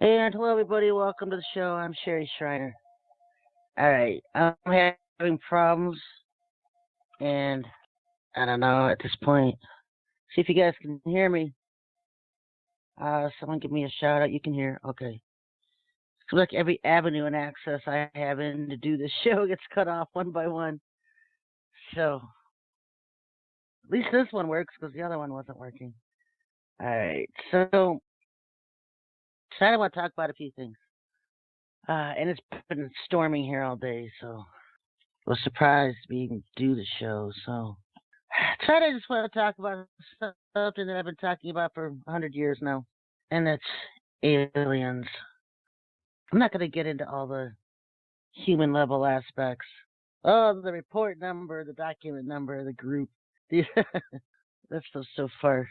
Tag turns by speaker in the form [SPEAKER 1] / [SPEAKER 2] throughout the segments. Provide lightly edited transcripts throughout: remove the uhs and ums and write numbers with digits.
[SPEAKER 1] And hello, everybody. Welcome to the show. I'm Sherry Schreiner. All right, I'm having problems, and I don't know at this point. See if you guys can hear me. Someone give me a shout out. You can hear. Okay. Seems like every avenue and access I have in to do this show gets cut off one by one. So at least this one works because the other one wasn't working. All right. So I want to talk about a few things. And it's been storming here all day, so I was surprised to even do the show. So tonight I just want to talk about something that I've been talking about for 100 years now, and that's aliens. I'm not going to get into all the human level aspects. Oh, the report number, the document number, the group. That's so far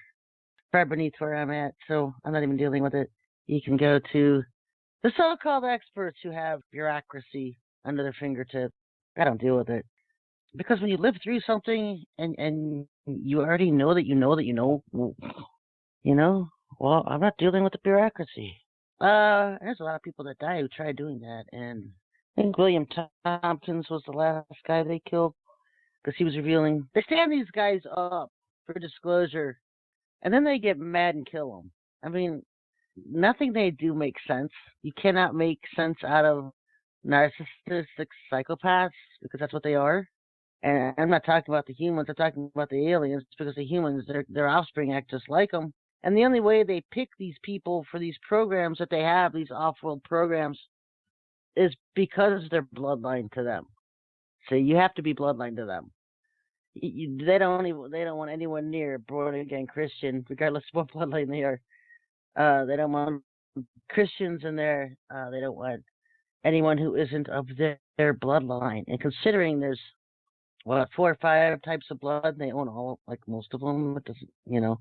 [SPEAKER 1] beneath where I'm at, so I'm not even dealing with it. You can go to the so-called experts who have bureaucracy under their fingertip. I don't deal with it. Because when you live through something and you already know that you know, well, I'm not dealing with the bureaucracy. There's a lot of people that die who tried doing that, and I think William Tompkins was the last guy they killed because he was revealing. They stand these guys up for disclosure, and then they get mad and kill them. I mean, nothing they do makes sense. You cannot make sense out of narcissistic psychopaths because that's what they are. And I'm not talking about the humans, I'm talking about the aliens, because the humans, their offspring act just like them. And the only way they pick these people for these programs that they have, these off-world programs, is because they're bloodline to them. So you have to be bloodline to them. They don't want anyone near born-again Christian, regardless of what bloodline they are. They don't want Christians in there. They don't want anyone who isn't of their bloodline. And considering there's 4 or 5 types of blood, they own all, like most of them. It doesn't,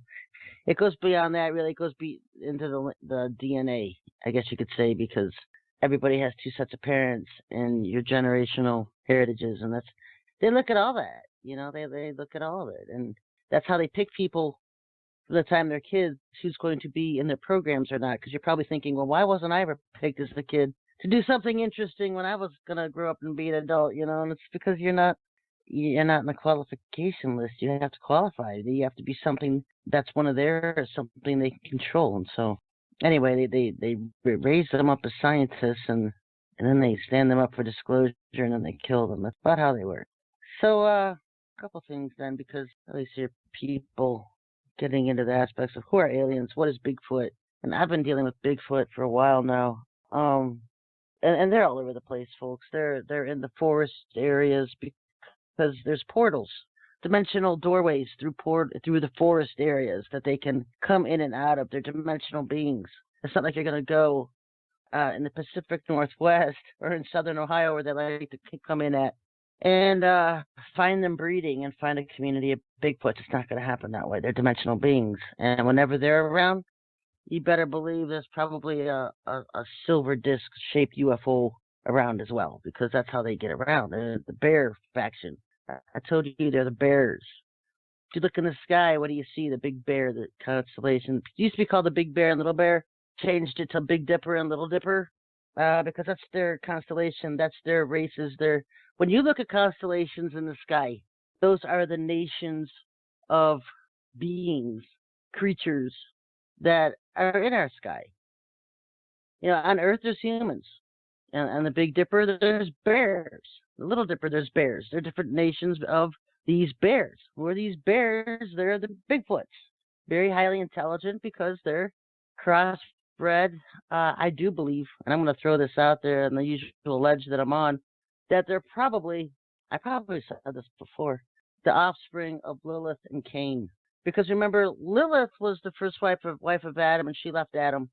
[SPEAKER 1] it goes beyond that. Really, it goes into the DNA, I guess you could say, because everybody has 2 sets of parents and your generational heritages, and they look at all that. They look at all of it, and that's how they pick people for the time they're kids who's going to be in their programs or not. Because you're probably thinking, well, why wasn't I ever picked as a kid to do something interesting when I was gonna grow up and be an adult? And it's because you're not in the qualification list. You have to qualify. You have to be something that's one of theirs, something they can control. And so, anyway, they raise them up as scientists, and then they stand them up for disclosure, and then they kill them. That's about how they work. So, a couple things then, because at least here people getting into the aspects of who are aliens, what is Bigfoot, and I've been dealing with Bigfoot for a while now. And they're all over the place, folks. They're in the forest areas because there's portals, dimensional doorways through the forest areas that they can come in and out of. They're dimensional beings. It's not like you're going to go in the Pacific Northwest or in southern Ohio where they like to come in at and find them breeding and find a community of Bigfoots. It's not going to happen that way. They're dimensional beings. And whenever they're around, you better believe there's probably a silver disc-shaped UFO around as well, because that's how they get around. They're the bear faction. I told you they're the bears. If you look in the sky, what do you see? The big bear, the constellation. It used to be called the Big Bear and Little Bear. Changed it to Big Dipper and Little Dipper because that's their constellation. That's their races. When you look at constellations in the sky, those are the nations of beings, creatures that are in our sky. On Earth there's humans. And the Big Dipper, there's bears. The Little Dipper, there's bears. They're different nations of these bears. Who are these bears? They're the Bigfoots. Very highly intelligent because they're crossbred. I do believe, and I'm going to throw this out there on the usual ledge that I'm on, that they're probably, I probably said this before, the offspring of Lilith and Cain. Because remember, Lilith was the first wife of Adam, and she left Adam.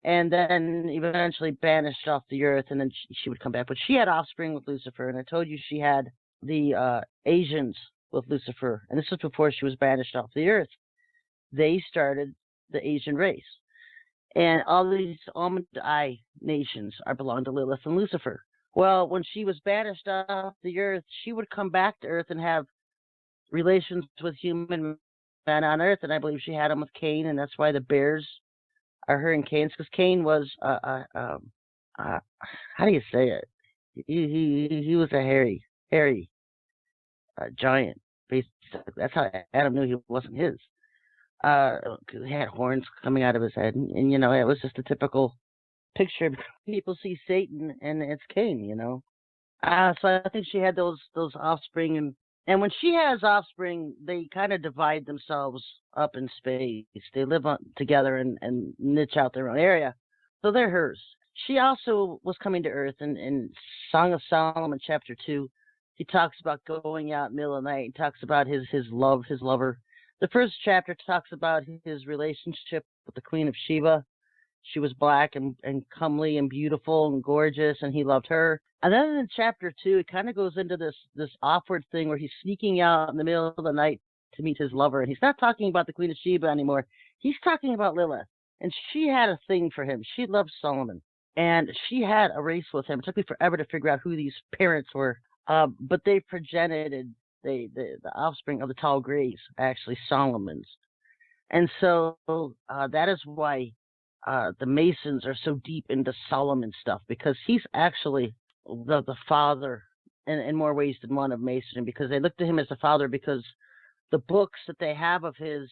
[SPEAKER 1] And then eventually banished off the earth, and then she would come back. But she had offspring with Lucifer, and I told you she had the Asians with Lucifer, and this was before she was banished off the earth. They started the Asian race. And all these Almond Eye nations belong to Lilith and Lucifer. Well, when she was banished off the earth, she would come back to earth and have relations with human men on earth, and I believe she had them with Cain, and that's why the bears are her and Cain's, because Cain was how do you say it? He was a hairy giant. Basically, that's how Adam knew he wasn't his. 'Cause he had horns coming out of his head, and it was just a typical picture. People see Satan, and it's Cain. So I think she had those offspring, and when she has offspring, they kind of divide themselves up in space. They live together and niche out their own area, so they're hers. She also was coming to Earth in Song of Solomon, chapter 2. He talks about going out in the middle of the night. He talks about his lover. The first chapter talks about his relationship with the Queen of Sheba. She was black and comely and beautiful and gorgeous, and he loved her. And then in chapter 2, it kind of goes into this awkward thing where he's sneaking out in the middle of the night to meet his lover. And he's not talking about the Queen of Sheba anymore. He's talking about Lilith. And she had a thing for him. She loved Solomon. And she had a race with him. It took me forever to figure out who these parents were. But they progenited the offspring of the tall grays, actually Solomon's. And so that is why the Masons are so deep into Solomon stuff, because he's actually the father in more ways than one of Masonry, because they look to him as the father, because the books that they have of his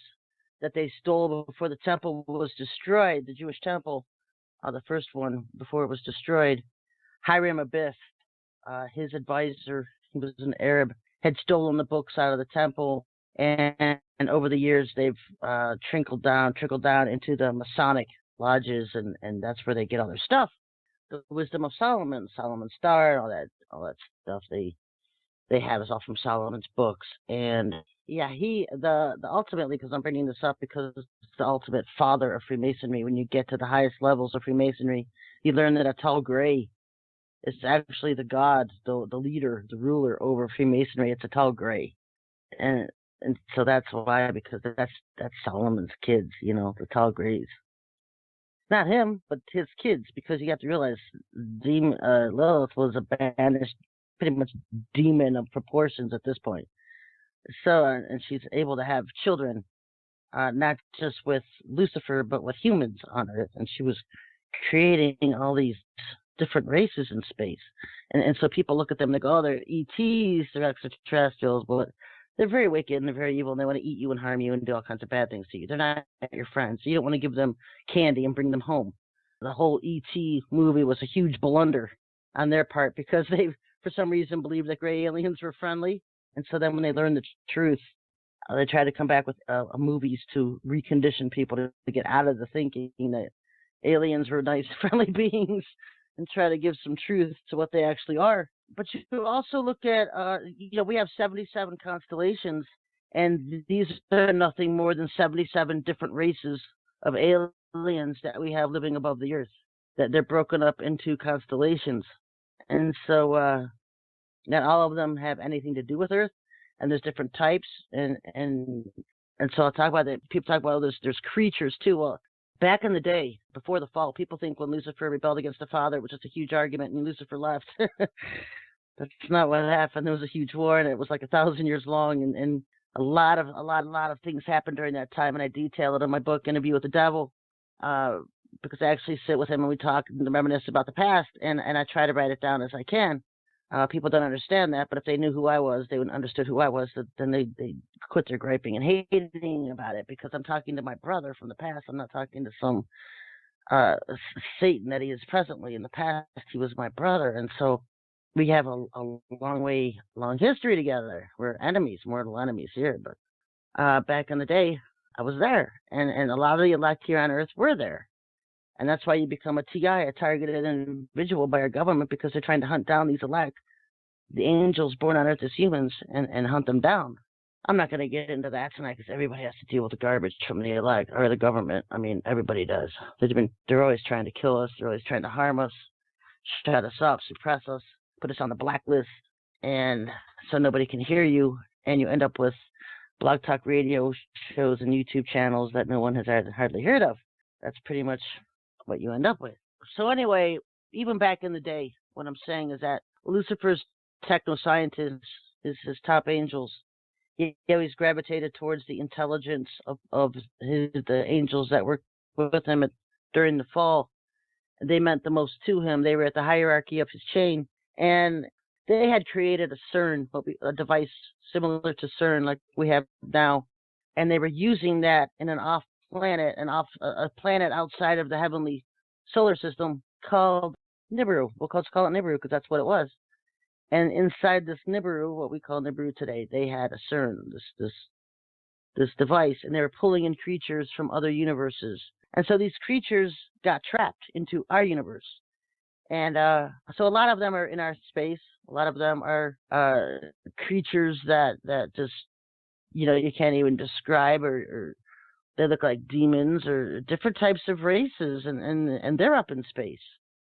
[SPEAKER 1] that they stole before the temple was destroyed, the Jewish temple, the first one before it was destroyed, Hiram Abiff, his advisor, he was an Arab, had stolen the books out of the temple, and over the years they've trickled down into the Masonic lodges, and that's where they get all their stuff. The wisdom of Solomon, Solomon's Star, all that stuff they have is all from Solomon's books. And yeah, the ultimately, because I'm bringing this up because it's the ultimate father of Freemasonry. When you get to the highest levels of Freemasonry, you learn that a tall gray is actually the god, the leader, the ruler over Freemasonry. It's a tall gray, and so that's why, because that's Solomon's kids, the tall grays. Not him, but his kids, because you have to realize Lilith was a banished, pretty much demon of proportions at this point. So, and she's able to have children, not just with Lucifer, but with humans on Earth. And she was creating all these different races in space. And so people look at them and they go, oh, they're ETs, they're extraterrestrials, but they're very wicked and they're very evil, and they want to eat you and harm you and do all kinds of bad things to you. They're not your friends. You don't want to give them candy and bring them home. The whole ET movie was a huge blunder on their part, because they, for some reason, believed that gray aliens were friendly. And so then when they learned the truth, they tried to come back with movies to recondition people to get out of the thinking that aliens were nice, friendly beings, and try to give some truth to what they actually are. But you also look at, we have 77 constellations, and these are nothing more than 77 different races of aliens that we have living above the Earth, that they're broken up into constellations. And so not all of them have anything to do with Earth, and there's different types, and so I'll talk about that. People talk about, there's creatures too. Well, back in the day, before the fall, people think when Lucifer rebelled against the Father, it was just a huge argument and Lucifer left. That's not what happened. There was a huge war, and it was like 1,000 years long, and a lot of things happened during that time, and I detail it in my book, Interview with the Devil, because I actually sit with him and we talk and reminisce about the past, and I try to write it down as I can. People don't understand that, but if they knew who I was, they would understood who I was, then they quit their griping and hating about it, because I'm talking to my brother from the past. I'm not talking to some Satan that he is presently. In the past, he was my brother, and so we have a long history together. We're enemies, mortal enemies here, but back in the day, I was there, and a lot of the elect here on Earth were there. And that's why you become a TI, a targeted individual by our government, because they're trying to hunt down these elect, the angels born on Earth as humans, and hunt them down. I'm not going to get into that tonight, because everybody has to deal with the garbage from the elect or the government. I mean, everybody does. They're always trying to kill us. They're always trying to harm us, shut us up, suppress us, put us on the blacklist, and so nobody can hear you, and you end up with blog talk radio shows and YouTube channels that no one has hardly heard of. That's pretty much what you end up with. So anyway, even back in the day, what I'm saying is that Lucifer's techno-scientists, his top angels, he always gravitated towards the intelligence of the angels that work with him during the fall. They meant the most to him. They were at the hierarchy of his chain, and they had created a CERN, a device similar to CERN like we have now, and they were using that in an off planet, a planet outside of the heavenly solar system called Nibiru. We'll call it Nibiru because that's what it was. And inside this Nibiru, what we call Nibiru today, they had a CERN, this device, and they were pulling in creatures from other universes. And so these creatures got trapped into our universe. And so a lot of them are in our space. A lot of them are creatures that just, you can't even describe, or they look like demons or different types of races, and they're up in space.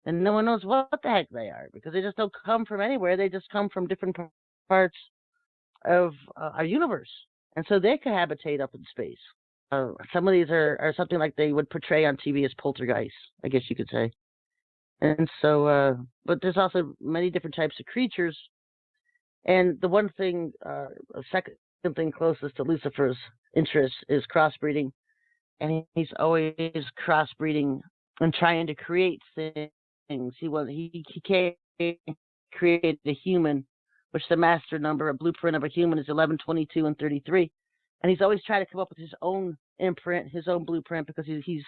[SPEAKER 1] And no one knows what the heck they are because they just don't come from anywhere. They just come from different parts of our universe. And so they cohabitate up in space. Some of these are something like they would portray on TV as poltergeists, I guess you could say. And so, but there's also many different types of creatures. And the one thing, a second thing closest to Lucifer's interest is crossbreeding. And he's always crossbreeding and trying to create things. He created a human, which the master number, a blueprint of a human, is 11, 22, and 33. And he's always trying to come up with his own imprint, his own blueprint, because he's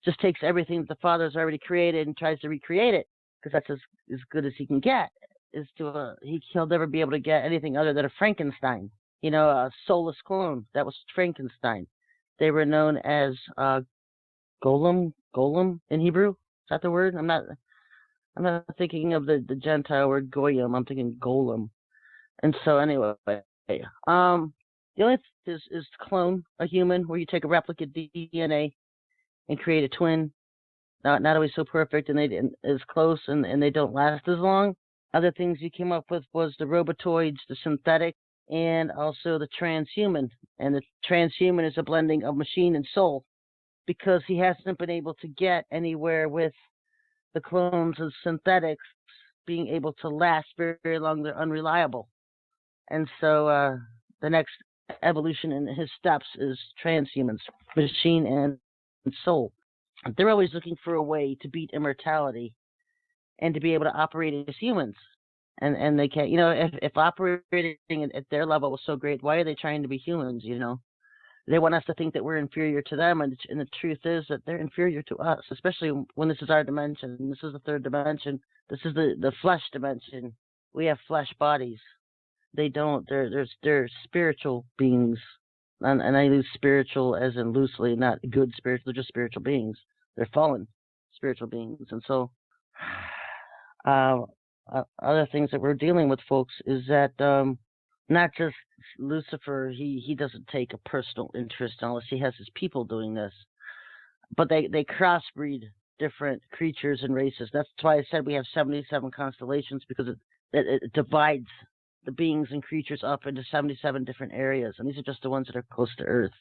[SPEAKER 1] just takes everything that the Father's already created and tries to recreate it, because that's as good as he can get. He'll never be able to get anything other than a Frankenstein, a soulless clone. That was Frankenstein. They were known as golem in Hebrew. Is that the word? I'm not thinking of the Gentile word goyim. I'm thinking golem. And so anyway, the only thing is to clone a human, where you take a replicate DNA and create a twin. Not always so perfect, and they as close, and they don't last as long. Other things you came up with was the robotoids, the synthetic, and also the transhuman. And the transhuman is a blending of machine and soul, because he hasn't been able to get anywhere with the clones and synthetics being able to last very, very long. They're unreliable. And so the next evolution in his steps is transhumans, machine and soul. They're always looking for a way to beat immortality and to be able to operate as humans. And they can't, if operating at their level was so great, why are they trying to be humans, They want us to think that we're inferior to them, and the truth is that they're inferior to us, especially when this is our dimension. This is the third dimension. This is the flesh dimension. We have flesh bodies. They don't. They're spiritual beings, and I use spiritual as in loosely, not good spiritual. They're just spiritual beings. They're fallen spiritual beings, and so other things that we're dealing with, folks, is that not just Lucifer. He doesn't take a personal interest unless he has his people doing this, but they crossbreed different creatures and races. That's why I said we have 77 constellations, because it divides the beings and creatures up into 77 different areas, and these are just the ones that are close to Earth.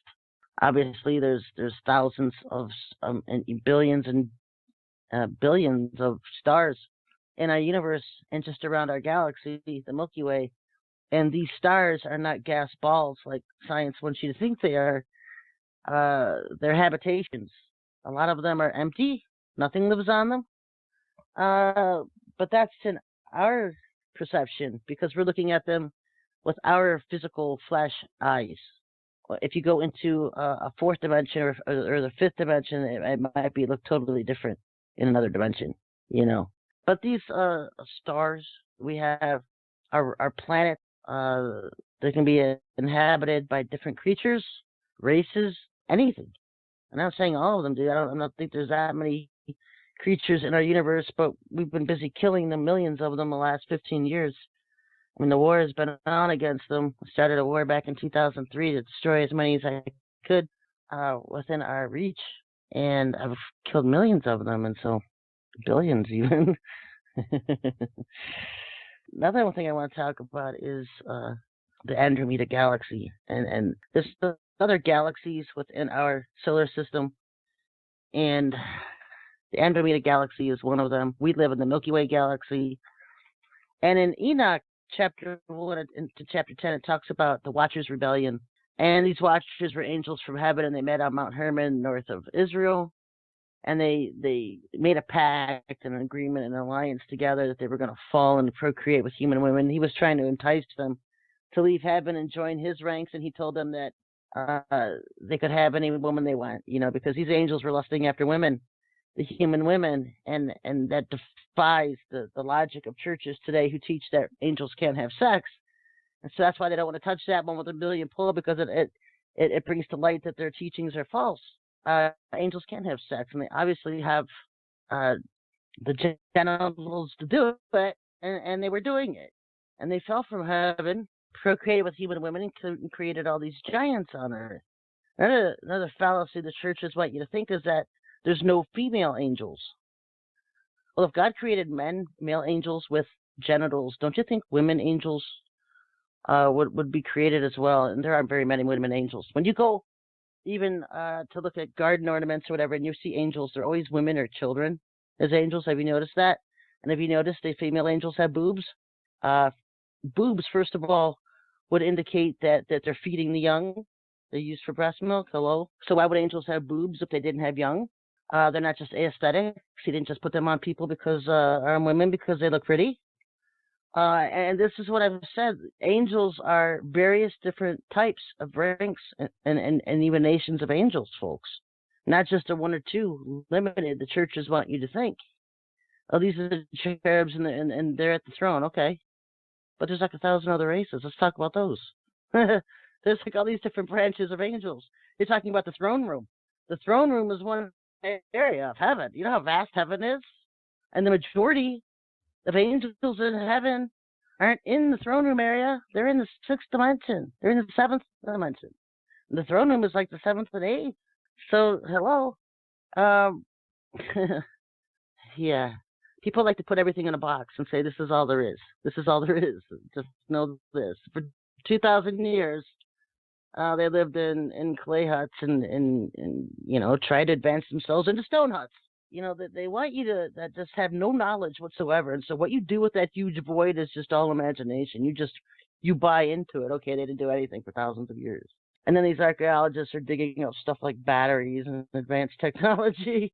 [SPEAKER 1] Obviously, there's thousands of and billions and billions of stars in our universe and just around our galaxy, the Milky Way. And these stars are not gas balls like science wants you to think they are. They're habitations. A lot of them are empty. Nothing lives on them. But that's in our perception, because we're looking at them with our physical flesh eyes. If you go into a fourth dimension or the fifth dimension, it might look totally different in another dimension, But these stars we have, our planet, they can be inhabited by different creatures, races, anything. I'm not saying all of them do. I don't think there's that many creatures in our universe, but we've been busy killing the millions of them the last 15 years. I mean, the war has been on against them. I started a war back in 2003 to destroy as many as I could within our reach, and I've killed millions of them, and so billions even. Another thing I want to talk about is the Andromeda Galaxy, and there's other galaxies within our solar system, and the Andromeda Galaxy is one of them. We live in the Milky Way Galaxy, and in Enoch, chapter 1 to chapter 10, it talks about the Watchers' Rebellion, and these Watchers were angels from heaven, and they met on Mount Hermon, north of Israel, and they made a pact and an agreement and an alliance together that they were going to fall and procreate with human women. He was trying to entice them to leave heaven and join his ranks, and he told them that they could have any woman they want, because these angels were lusting after women, the human women, and that defies the logic of churches today who teach that angels can't have sex. And so that's why they don't want to touch that one with a million pull, because it brings to light that their teachings are false. Angels can't have sex, and they obviously have the genitals to do it, and they were doing it. And they fell from heaven, procreated with human women, and created all these giants on earth. Another fallacy the churches want you to think is that there's no female angels. Well, if God created male angels with genitals, don't you think women angels would be created as well? And there aren't very many women angels. When you go even to look at garden ornaments or whatever, and you see angels, they're always women or children as angels. Have you noticed that? And have you noticed the female angels have boobs? Boobs, first of all, would indicate that they're feeding the young. They're used for breast milk. Hello. So why would angels have boobs if they didn't have young? They're not just aesthetics. He didn't just put them on people because on women because they look pretty. And this is what I've said. Angels are various different types of ranks and even nations of angels, folks. Not just a one or two limited. The churches want you to think. Oh, these are the cherubs and they're at the throne. Okay. But there's like 1,000 other races. Let's talk about those. There's like all these different branches of angels. You're talking about the throne room. The throne room is one area of heaven. You know how vast heaven is? And the majority of angels in heaven aren't in the throne room area. They're in the 6th dimension. They're in the 7th dimension. And the throne room is like the 7th and 8th. So, hello. Yeah. People like to put everything in a box and say, this is all there is. This is all there is. Just know this. For 2,000 years, they lived in clay huts and tried to advance themselves into stone huts. They want you to just have no knowledge whatsoever. And so what you do with that huge void is just all imagination. You buy into it. Okay, they didn't do anything for thousands of years. And then these archaeologists are digging up stuff like batteries and advanced technology.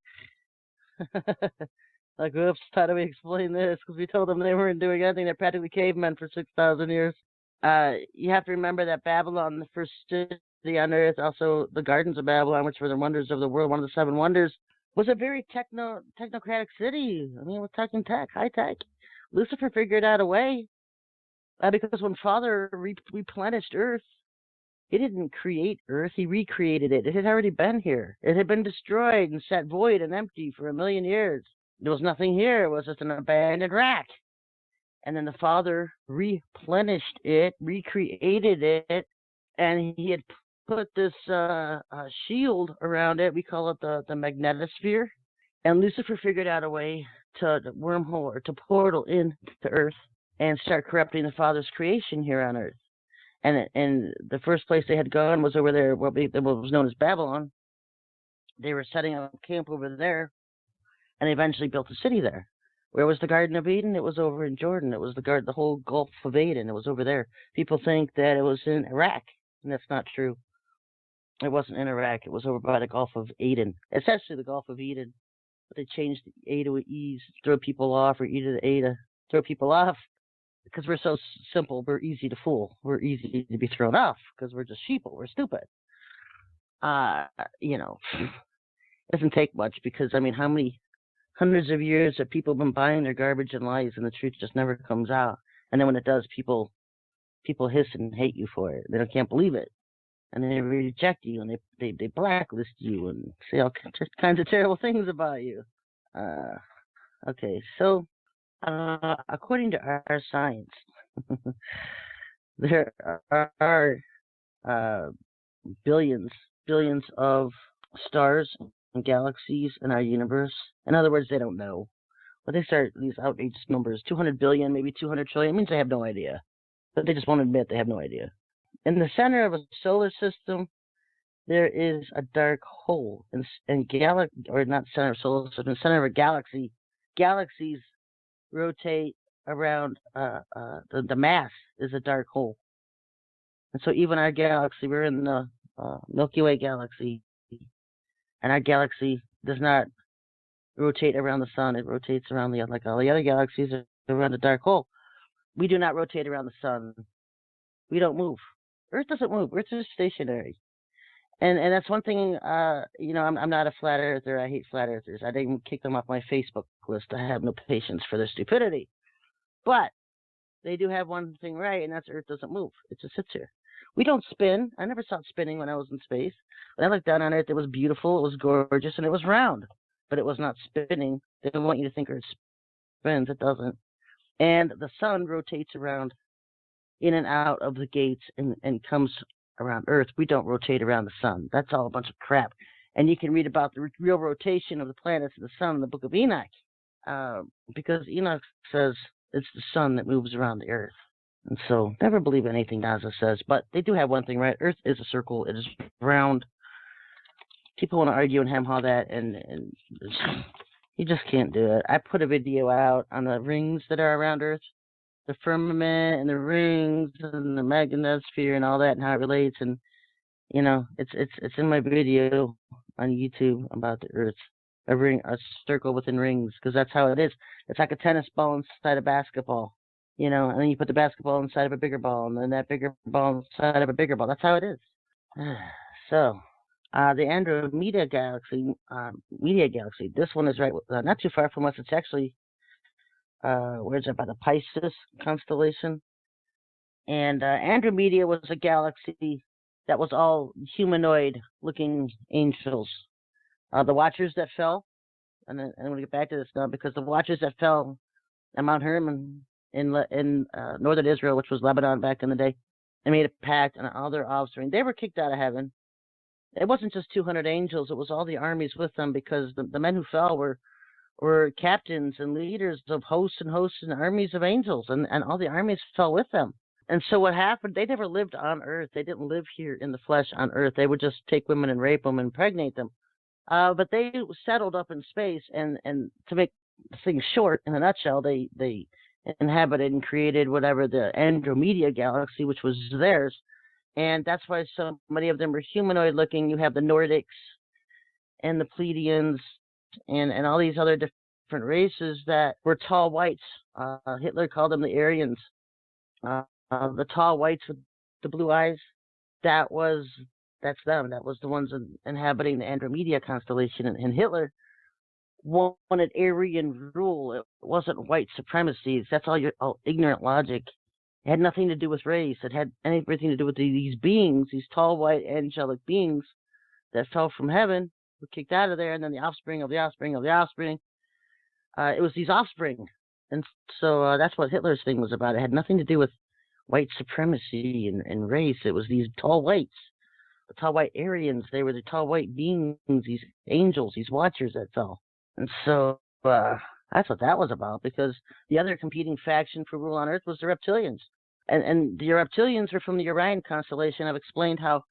[SPEAKER 1] Like, oops, how do we explain this? Because we told them they weren't doing anything. They're practically cavemen for 6,000 years. You have to remember that Babylon, the first city on earth, also the gardens of Babylon, which were the wonders of the world, one of the 7 wonders, was a very technocratic city. I mean, we're talking tech, high tech. Lucifer figured out a way, because when Father replenished Earth, he didn't create Earth, he recreated it. It had already been here. It had been destroyed and set void and empty for 1,000,000 years. There was nothing here. It was just an abandoned rack. And then the Father replenished it, recreated it, and he had put this shield around it. We call it the magnetosphere. And Lucifer figured out a way to wormhole or to portal into Earth and start corrupting the Father's creation here on Earth. And the first place they had gone was over there, what was known as Babylon. They were setting up camp over there, and they eventually built a city there. Where was the Garden of Eden? It was over in Jordan. It was the whole Gulf of Aden. It was over there. People think that it was in Iraq, and that's not true. It wasn't in Iraq. It was over by the Gulf of Aden. It's actually the Gulf of Eden, but they changed the A to an E to throw people off, or E to the A to throw people off, because we're so simple. We're easy to fool. We're easy to be thrown off because we're just sheeple. We're stupid. It doesn't take much because, I mean, how many hundreds of years have people been buying their garbage and lies, and the truth just never comes out. And then when it does, people hiss and hate you for it. They can't believe it, and they reject you, and they blacklist you and say all kinds of terrible things about you. Okay, so according to our science, there are billions of stars and galaxies in our universe. In other words, they don't know. But they start these outrageous numbers, 200 billion, maybe 200 trillion. It means they have no idea. But they just won't admit they have no idea. In the center of a solar system, there is a dark hole. Or not center of solar system, in the center of a galaxy. Galaxies rotate around, the mass is a dark hole. And so even our galaxy, we're in the Milky Way galaxy, and our galaxy does not rotate around the sun. It rotates around like all the other galaxies around a dark hole. We do not rotate around the sun. We don't move. Earth doesn't move. Earth is stationary. And that's one thing, I'm not a flat earther. I hate flat earthers. I didn't kick them off my Facebook list. I have no patience for their stupidity. But they do have one thing right, and that's Earth doesn't move. It just sits here. We don't spin. I never saw it spinning when I was in space. When I looked down on Earth, it was beautiful, it was gorgeous, and it was round. But it was not spinning. They want you to think Earth spins. It doesn't. And the sun rotates around in and out of the gates and comes around Earth. We don't rotate around the sun. That's all a bunch of crap. And you can read about the real rotation of the planets and the sun in the book of Enoch. Because Enoch says it's the sun that moves around the Earth. And so never believe anything NASA says. But they do have one thing right. Earth is a circle. It is round. People want to argue and hem-haw that, and you just can't do it. I put a video out on the rings that are around Earth. The firmament and the rings and the magnetosphere and all that and how it relates, and it's in my video on YouTube about the Earth, a circle within rings, because that's how it is. It's like a tennis ball inside a basketball, and then you put the basketball inside of a bigger ball, and then that bigger ball inside of a bigger ball. That's how it is. So, the Andromeda Galaxy, this one is right, not too far from us. It's actually where's it, by the Pisces constellation. And Andromeda was a galaxy that was all humanoid-looking angels. The Watchers that fell, and I'm going to get back to this now, because the Watchers that fell at Mount Hermon in northern Israel, which was Lebanon back in the day, they made a pact, and all their offspring, they were kicked out of heaven. It wasn't just 200 angels, it was all the armies with them, because the men who fell were captains and leaders of hosts and armies of angels, and all the armies fell with them. And so what happened, they never lived on Earth. They didn't live here in the flesh on Earth. They would just take women and rape them and impregnate them. But they settled up in space, and to make things short, in a nutshell, they inhabited and created whatever the Andromeda Galaxy, which was theirs. And that's why so many of them were humanoid looking. You have the Nordics and the Pleiadians and all these other different races that were tall whites. Hitler called them the Aryans. The tall whites with the blue eyes, that's them. That was the ones inhabiting the Andromeda constellation. And Hitler wanted Aryan rule. It wasn't white supremacy. That's all ignorant logic. It had nothing to do with race. It had everything to do with these beings, these tall white angelic beings that fell from heaven, were kicked out of there, and then the offspring of the offspring of the offspring. It was these offspring. And so that's what Hitler's thing was about. It had nothing to do with white supremacy and race. It was these tall whites, the tall white Aryans. They were the tall white beings, these angels, these watchers that fell. And so that's what that was about, because the other competing faction for rule on Earth was the reptilians. And the reptilians were from the Orion constellation. I've explained how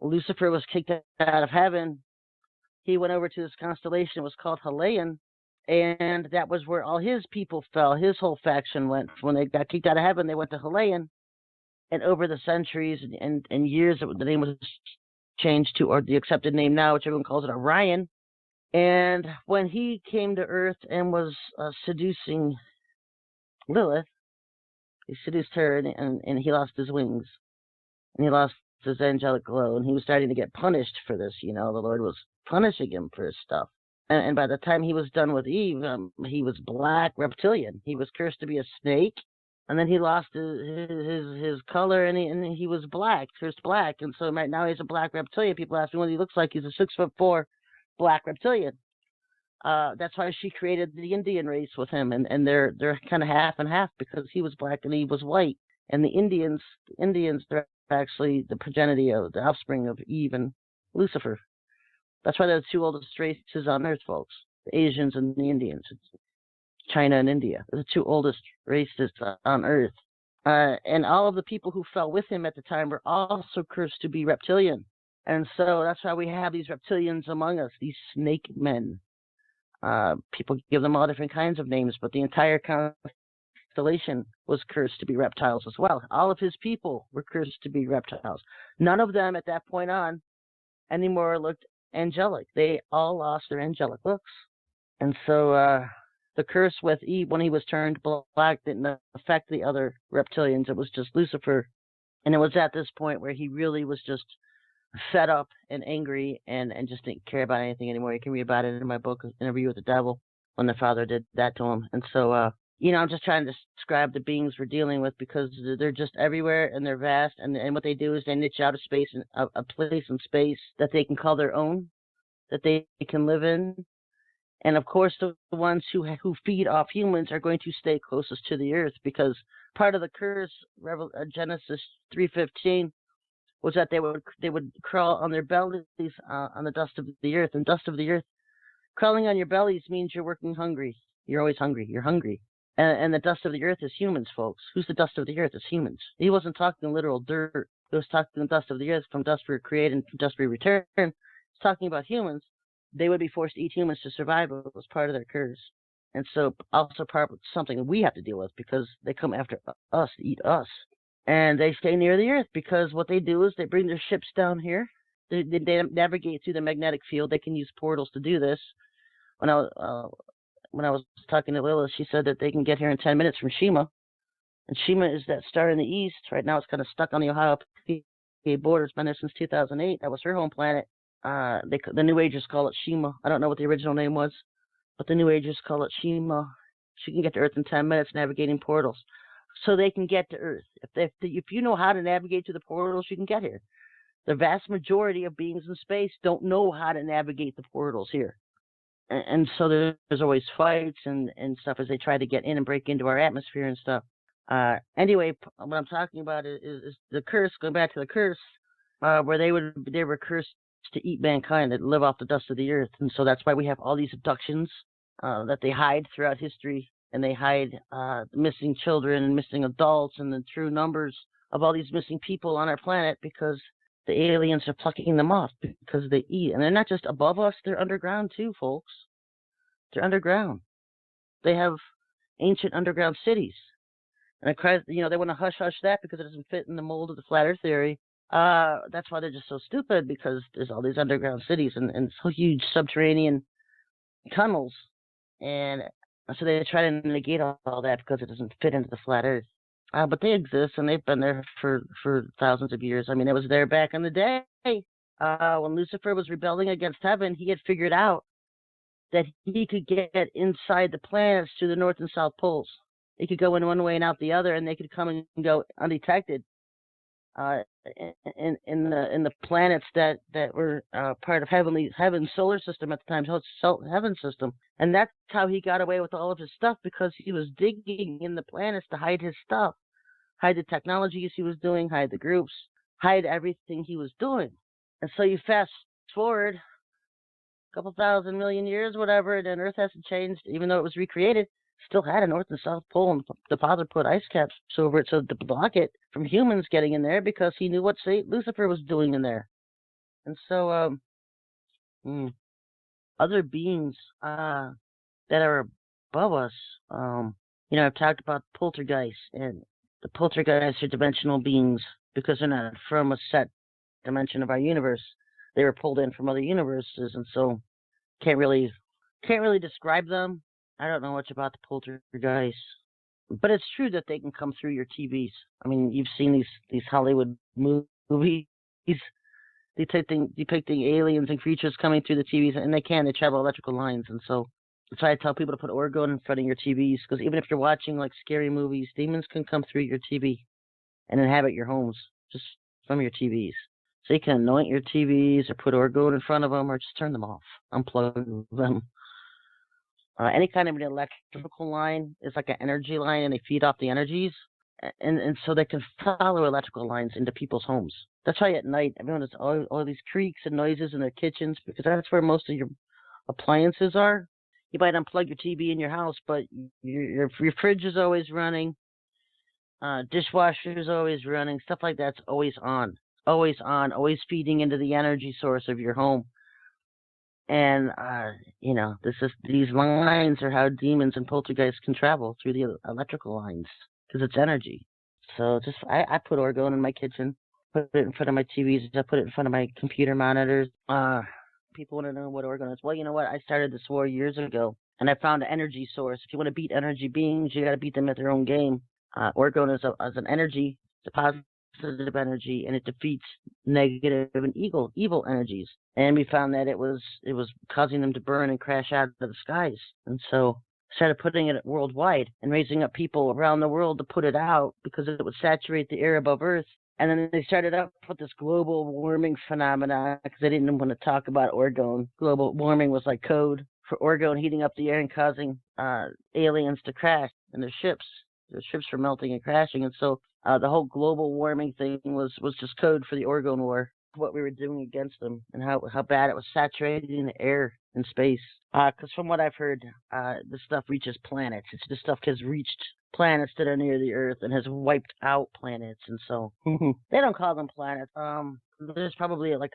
[SPEAKER 1] Lucifer was kicked out of heaven. He went over to this constellation. It was called Helena, and that was where all his people fell. His whole faction went. When they got kicked out of heaven, they went to Helena. And over the centuries and years, the name was changed to, or the accepted name now, which everyone calls it, Orion. And when he came to Earth and was seducing Lilith, he seduced her, and he lost his wings. And he lost his angelic glow, and he was starting to get punished for this. The Lord was punishing him for his stuff. And by the time he was done with Eve, he was black reptilian. He was cursed to be a snake. And then he lost his color, and he was black, cursed black. And so right now he's a black reptilian. People ask me what he looks like. He's a 6'4" black reptilian. That's why she created the Indian race with him, and they're kind of half and half, because he was black and he was white. And the Indians, they're actually the progeny of the offspring of Eve and Lucifer. That's why they're the two oldest races on Earth, folks. The Asians and the Indians. It's China and India. They're the two oldest races on Earth. And all of the people who fell with him at the time were also cursed to be reptilian. And so that's why we have these reptilians among us, these snake men. People give them all different kinds of names, but the entire constellation was cursed to be reptiles as well. All of his people were cursed to be reptiles. None of them at that point on anymore looked angelic. They all lost their angelic looks. And so the curse with Eve, when he was turned black, didn't affect the other reptilians. It was just Lucifer. And it was at this point where he really was just fed up and angry and just didn't care about anything anymore. You can read about it in my book, Interview with the Devil, when the father did that to him. And so, I'm just trying to describe the beings we're dealing with because they're just everywhere and they're vast. And what they do is they niche out a space, a place in space that they can call their own, that they can live in. And of course, the ones who feed off humans are going to stay closest to the earth because part of the curse, Genesis 3:15, was that they would crawl on their bellies on the dust of the earth. And dust of the earth, crawling on your bellies means you're working hungry. You're always hungry. You're hungry. And the dust of the earth is humans, folks. Who's the dust of the earth? It's humans. He wasn't talking literal dirt. He was talking the dust of the earth. From dust we were created and from dust we return. He's talking about humans. They would be forced to eat humans to survive. It was part of their curse. And so also part of something that we have to deal with because they come after us to eat us. And they stay near the earth because what they do is they bring their ships down here. They navigate through the magnetic field. They can use portals to do this. When I was talking to Lilith, she said that they can get here in 10 minutes from Shima. And Shima is that star in the east. Right now it's kind of stuck on the Ohio border. It's been there since 2008. That was her home planet. The New Agers call it Shima. I don't know what the original name was, but the New Agers call it Shima. She can get to Earth in 10 minutes navigating portals. So they can get to Earth. If you know how to navigate to the portals, you can get here. The vast majority of beings in space don't know how to navigate the portals here. And so there's always fights and stuff as they try to get in and break into our atmosphere and stuff. Anyway, what I'm talking about is the curse, going back to the curse, where they were cursed to eat mankind, that live off the dust of the earth. And so that's why we have all these abductions that they hide throughout history. And they hide missing children and missing adults and the true numbers of all these missing people on our planet because the aliens are plucking them off because they eat. And they're not just above us, they're underground too, folks. They're underground. They have ancient underground cities. And they want to hush that because it doesn't fit in the mold of the flat earth theory. That's why they're just so stupid, because there's all these underground cities and so huge subterranean tunnels. And so they try to negate all that because it doesn't fit into the flat earth. But they exist, and they've been there for thousands of years. I mean, it was there back in the day. When Lucifer was rebelling against heaven, he had figured out that he could get inside the planets to the North and South poles. He could go in one way and out the other, and they could come and go undetected in the planets that were part of heaven's solar system at the time, heaven's system. And that's how he got away with all of his stuff, because he was digging in the planets to hide his stuff, hide the technologies he was doing, hide the groups, hide everything he was doing. And so you fast forward a couple thousand million years, whatever, and Earth hasn't changed, even though it was recreated. Still had a North and South Pole, and the father put ice caps over it so to block it from humans getting in there, because he knew what Lucifer was doing in there. And so other beings that are above us, I've talked about poltergeists, and the poltergeists are dimensional beings because they're not from a set dimension of our universe. They were pulled in from other universes, and so can't really describe them. I don't know much about the poltergeists, but it's true that they can come through your TVs. I mean, you've seen these Hollywood movies depicting aliens and creatures coming through the TVs, and they travel electrical lines. And so that's why I tell people to put orgone in front of your TVs, because even if you're watching like scary movies, demons can come through your TV and inhabit your homes just from your TVs. So you can anoint your TVs or put orgone in front of them, or just turn them off, unplug them. Any kind of an electrical line is like an energy line, and they feed off the energies. And so they can follow electrical lines into people's homes. That's why at night, everyone has all these creaks and noises in their kitchens, because that's where most of your appliances are. You might unplug your TV in your house, but your fridge is always running. Dishwasher is always running. Stuff like that's always on, always feeding into the energy source of your home. And, these lines are how demons and poltergeists can travel through the electrical lines, because it's energy. So I put orgone in my kitchen, put it in front of my TVs, I put it in front of my computer monitors. People want to know what orgone is. Well, you know what? I started this war years ago, And I found an energy source. If you want to beat energy beings, you got to beat them at their own game. Orgone is an energy, it's a positive energy, and it defeats negative and evil energies. And we found that it was causing them to burn and crash out of the skies. And so started putting it worldwide and raising up people around the world to put it out because it would saturate the air above Earth. And then they started up with this global warming phenomena because they didn't want to talk about orgone. Global warming was like code for orgone heating up the air and causing aliens to crash in their ships. Their ships were melting and crashing. And so the whole global warming thing was just code for the orgone war, what we were doing against them and how bad it was saturating the air in space. Because from what I've heard, this stuff reaches planets. This stuff has reached planets that are near the Earth and has wiped out planets. And so they don't call them planets. There's probably like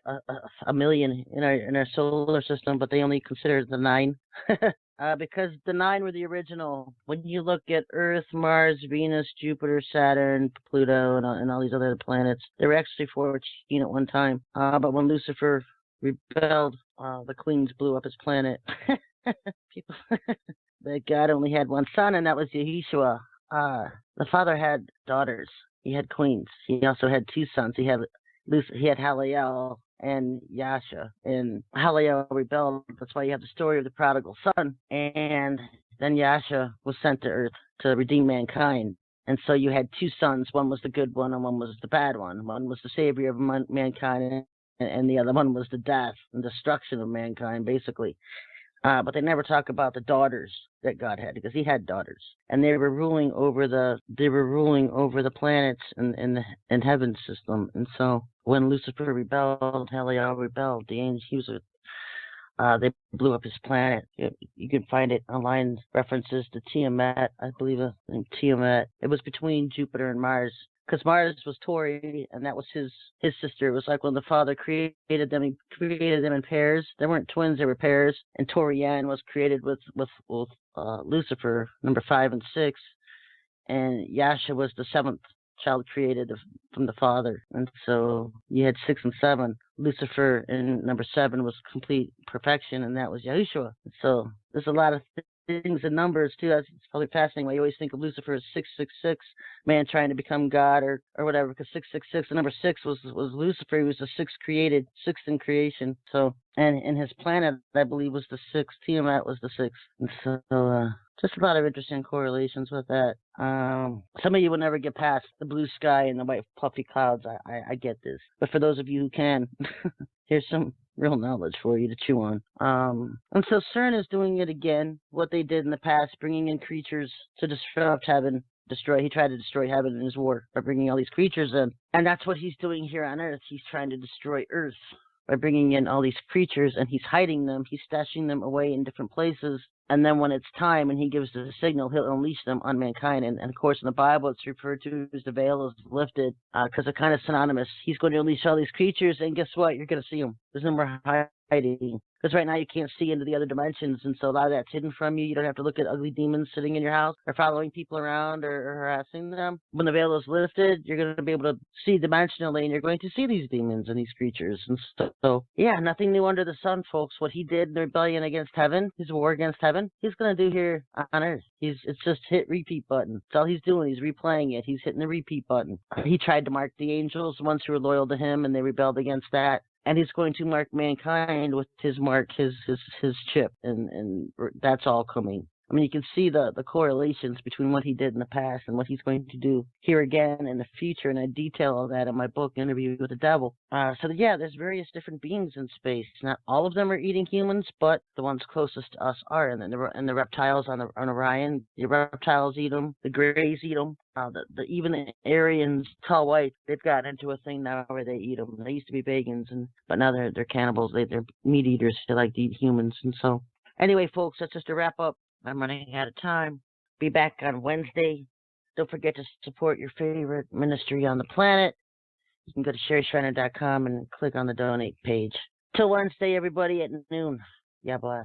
[SPEAKER 1] a million in our solar system, but they only consider the 9. Because the 9 were the original. When you look at Earth, Mars, Venus, Jupiter, Saturn, Pluto, and all these other planets, they were actually 14 at one time. But when Lucifer rebelled, the queens blew up his planet. People, that God only had one son, and that was Yeshua. The father had daughters. He had queens. He also had 2 sons. He had Haliel and Yasha, and Haliel rebelled. That's why you have the story of the prodigal son. And then Yasha was sent to Earth to redeem mankind. And so you had 2 sons. One was the good one, and one was the bad one. One was the savior of mankind, and the other one was the death and destruction of mankind, basically. But they never talk about the daughters that God had, because he had daughters, and they were ruling over the planets in heaven's system. And so when Lucifer rebelled, Heliel rebelled, the angel, they blew up his planet. You can find it online, references to Tiamat, I believe, Tiamat. It was between Jupiter and Mars. Because Mars was Tori, and that was his sister. It was like when the father created them, he created them in pairs. They weren't twins, they were pairs. And Torian was created with Lucifer, number 5 and 6. And Yasha was the 7th child created from the father. And so you had 6 and 7. Lucifer in number 7 was complete perfection, and that was Yahushua. So there's a lot of things and numbers too. That's probably fascinating why you always think of Lucifer as 666, man trying to become God or whatever, because 666, the number 6 was Lucifer. He was the 6th in creation. So, and in his planet, I believe, was the 6th. Tiamat was the 6th. And so just a lot of interesting correlations with that. Some of you will never get past the blue sky and the white fluffy clouds. I get this. But for those of you who can, here's some real knowledge for you to chew on. And so CERN is doing it again, what they did in the past, bringing in creatures to disrupt heaven. He tried to destroy heaven in his war by bringing all these creatures in. And that's what he's doing here on Earth. He's trying to destroy Earth by bringing in all these creatures, and he's hiding them. He's stashing them away in different places. And then when it's time and he gives the signal, he'll unleash them on mankind. And of course, in the Bible, it's referred to as the veil is lifted, because they're kind of synonymous. He's going to unleash all these creatures, and guess what? You're going to see them. There's no more hiding. Because right now you can't see into the other dimensions, and so a lot of that's hidden from you. You don't have to look at ugly demons sitting in your house or following people around or harassing them. When the veil is lifted, you're going to be able to see dimensionally, and you're going to see these demons and these creatures. And so yeah, nothing new under the sun, folks. What he did in the rebellion against heaven, his war against heaven, he's going to do here on Earth. It's just hit repeat button. That's all he's doing. He's replaying it. He's hitting the repeat button. He tried to mark the angels, the ones who were loyal to him, and they rebelled against that. And he's going to mark mankind with his mark, his chip, and that's all coming. I mean, you can see the correlations between what he did in the past and what he's going to do here again in the future, and I detail all that in my book, Interview with the Devil. So yeah, there's various different beings in space. Not all of them are eating humans, but the ones closest to us are. And the reptiles on Orion, the reptiles eat them, the Greys eat them. Even the Aryans, tall white, they've gotten into a thing now where they eat them. They used to be vegans, but now they're cannibals. They're meat eaters. They like to eat humans. And so, anyway, folks, that's just a wrap up. I'm running out of time. Be back on Wednesday. Don't forget to support your favorite ministry on the planet. You can go to sherryschreiner.com and click on the donate page. Till Wednesday, everybody, at noon. Yeah, bless.